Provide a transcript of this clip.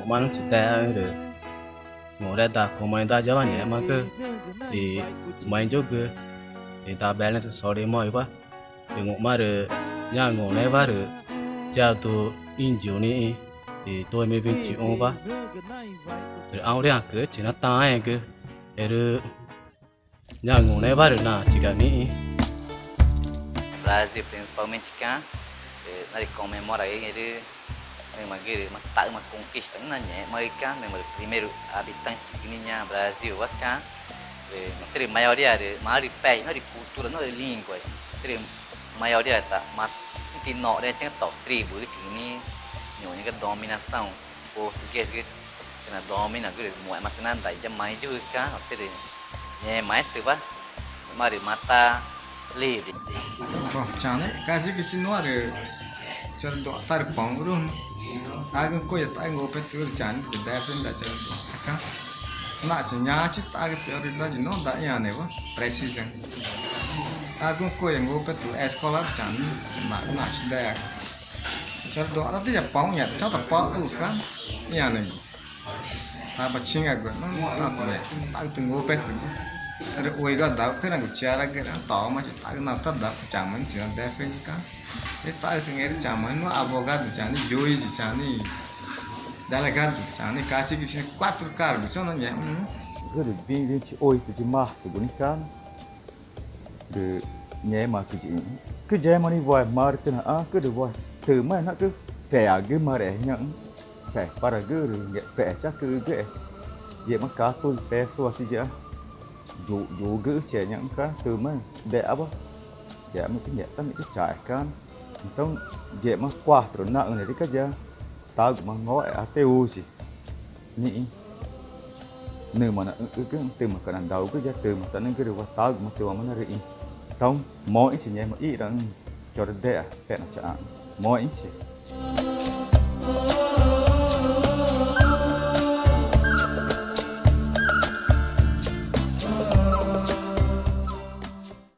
mana cerita ada ngora ta komai ta jawa ne ma ke di main juga di ta balance sorry mo ba di ngoma de nya ngone ba de ja tu injo ni di tôi mới viên chịu ông ba rồi ao đi cứ chỉ nó ta ấy cứ rồi nhà ngủ ba được na chỉ cả nghĩ Brasil principalmente cá nari comemora ele uma tá uma conquista na né mas cá o primeiro habitante que ninha Brasil cá não tem maioria de país não de cultura não de línguas tem maioria tá mas tem nó de tinha top tribo que ini những cái dominação português que na domina que mọi mặt nan tại cho máy chứ cá hoặc cái nhẹ máy từ ba mà để mata livre. Bom, chane, kazi que se não era, já do tar pão rum, agam coisa tá em golpe tudo chane, já deve aprender já cá, na chanya se tá que pior de não dá nha né, precisa. Agam coisa em golpe tudo, escola chane, na se der. Já do até já pão nha, já tá pão tudo cá, nha né. Tá baixinho agora, não tá tudo, tá tem golpe tudo. Rồi ui cái đó cái này của cha là cái đó tỏ mà chỉ tại cái nào tất đó chẳng mấy chuyện đẹp hay gì cả cái tại cái nghe chẳng mấy nó avogado chẳng đi juiz chẳng đi delegado chẳng đi casi que se quatro cargos só não é Good 28 de março, bonitão. De nhé mà cứ nhé mà đi vòi mà cái nào cứ được vòi từ mà nó cứ kẻ cứ mà để nhận kẻ para cứ rồi kẻ chắc cứ kẻ vậy mà cá tôi bé xua gì vậy dù gỡ trẻ những cái từ mà đẹp á đẹp một cái nhẹ tao những cái trải can tao dễ mà qua rồi nặng này cái gì tao cũng mà ngó ở teu gì nhỉ nếu mà nó cứ từ mà cái đàn đầu cứ ra từ mà tao nên cứ được qua tao cũng mà từ mà nó rỉ tao mỗi chỉ nhẹ mà ít đang cho đến đẹp là chả mỗi chỉ